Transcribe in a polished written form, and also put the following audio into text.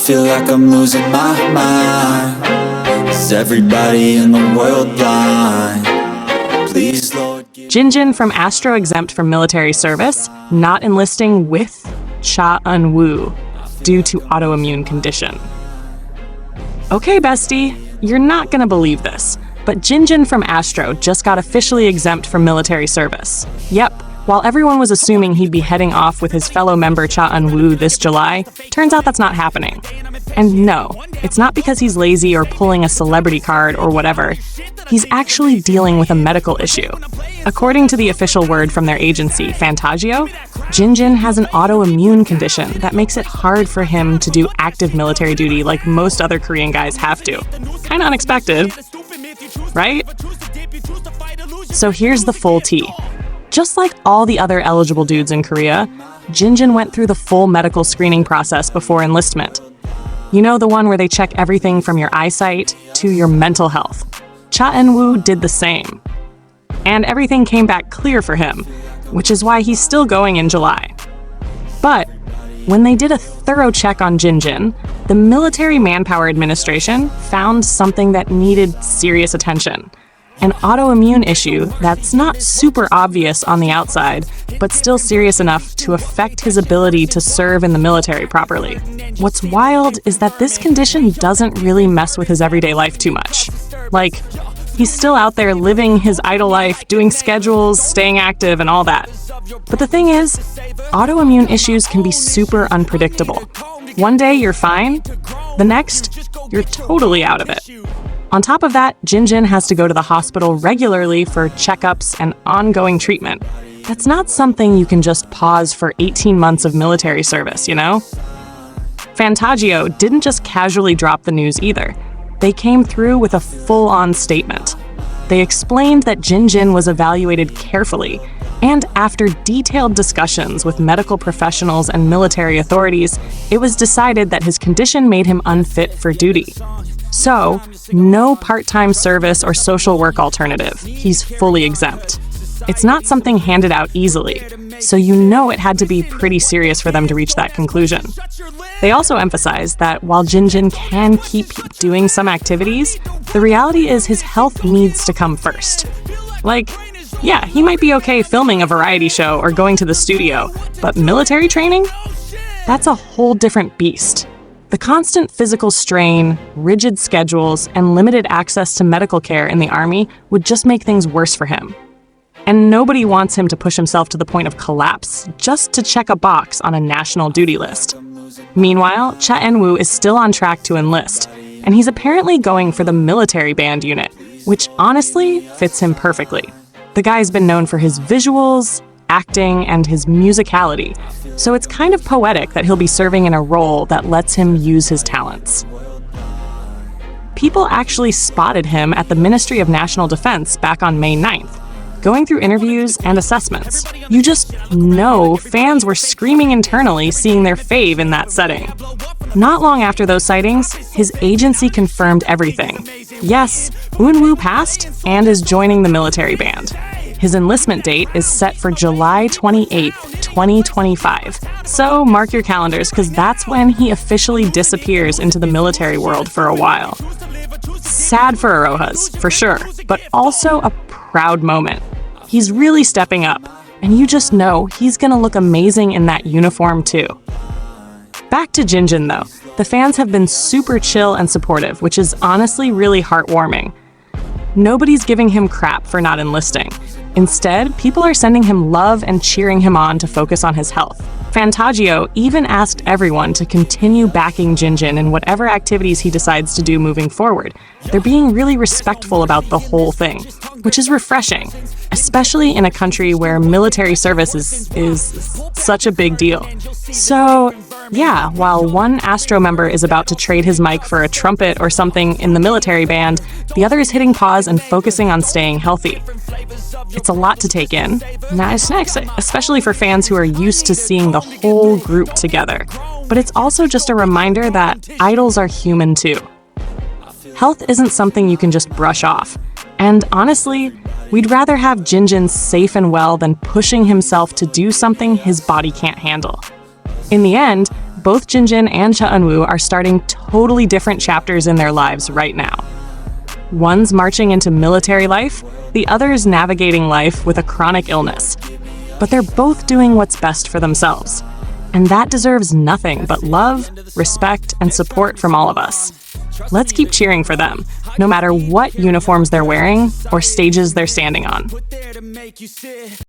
feel like I'm losing my mind. Is everybody in the world blind? Please, Lord, JinJin from ASTRO exempt from military service, not enlisting with Cha Eun Woo due to autoimmune condition. Okay, bestie, you're not gonna believe this, but JinJin from ASTRO just got officially exempt from military service. Yep, while everyone was assuming he'd be heading off with his fellow member Cha Eun Woo this July, turns out that's not happening. And no, it's not because he's lazy or pulling a celebrity card or whatever. He's actually dealing with a medical issue. According to the official word from their agency, Fantagio, JinJin has an autoimmune condition that makes it hard for him to do active military duty like most other Korean guys have to. Kinda unexpected, right? So here's the full tea. Just like all the other eligible dudes in Korea, JinJin went through the full medical screening process before enlistment. You know, the one where they check everything from your eyesight to your mental health. Cha Eun Woo did the same. And everything came back clear for him, which is why he's still going in July. But when they did a thorough check on JinJin, the Military Manpower Administration found something that needed serious attention. An autoimmune issue that's not super obvious on the outside, but still serious enough to affect his ability to serve in the military properly. What's wild is that this condition doesn't really mess with his everyday life too much. Like, he's still out there living his idle life, doing schedules, staying active, and all that. But the thing is, autoimmune issues can be super unpredictable. One day you're fine, the next, you're totally out of it. On top of that, JinJin has to go to the hospital regularly for checkups and ongoing treatment. That's not something you can just pause for 18 months of military service, you know? Fantagio didn't just casually drop the news either. They came through with a full-on statement. They explained that JinJin was evaluated carefully, and after detailed discussions with medical professionals and military authorities, it was decided that his condition made him unfit for duty. So, no part-time service or social work alternative. He's fully exempt. It's not something handed out easily, so you know it had to be pretty serious for them to reach that conclusion. They also emphasized that while JinJin can keep doing some activities, the reality is his health needs to come first. Like, yeah, he might be okay filming a variety show or going to the studio, but military training? That's a whole different beast. The constant physical strain, rigid schedules, and limited access to medical care in the Army would just make things worse for him. And nobody wants him to push himself to the point of collapse just to check a box on a national duty list. Meanwhile, Cha Eun Woo is still on track to enlist, and he's apparently going for the military band unit, which honestly fits him perfectly. The guy's been known for his visuals, acting, and his musicality, so it's kind of poetic that he'll be serving in a role that lets him use his talents. People actually spotted him at the Ministry of National Defense back on May 9th, going through interviews and assessments. You just know fans were screaming internally seeing their fave in that setting. Not long after those sightings, his agency confirmed everything. Yes, Eun Woo passed and is joining the military band. His enlistment date is set for July 28th, 2025. So mark your calendars, because that's when he officially disappears into the military world for a while. Sad for Arohas, for sure, but also a proud moment. He's really stepping up, and you just know he's gonna look amazing in that uniform too. Back to JinJin though, the fans have been super chill and supportive, which is honestly really heartwarming. Nobody's giving him crap for not enlisting. Instead, people are sending him love and cheering him on to focus on his health. Fantagio even asked everyone to continue backing JinJin in whatever activities he decides to do moving forward. They're being really respectful about the whole thing, which is refreshing, especially in a country where military service is such a big deal. So, yeah, while one ASTRO member is about to trade his mic for a trumpet or something in the military band, the other is hitting pause and focusing on staying healthy. It's a lot to take in, especially for fans who are used to seeing the whole group together. But it's also just a reminder that idols are human too. Health isn't something you can just brush off. And honestly, we'd rather have JinJin safe and well than pushing himself to do something his body can't handle. In the end, Both JinJin and Cha Eun Woo are starting totally different chapters in their lives right now. One's marching into military life, the other is navigating life with a chronic illness. But they're both doing what's best for themselves. And that deserves nothing but love, respect, and support from all of us. Let's keep cheering for them, no matter what uniforms they're wearing or stages they're standing on.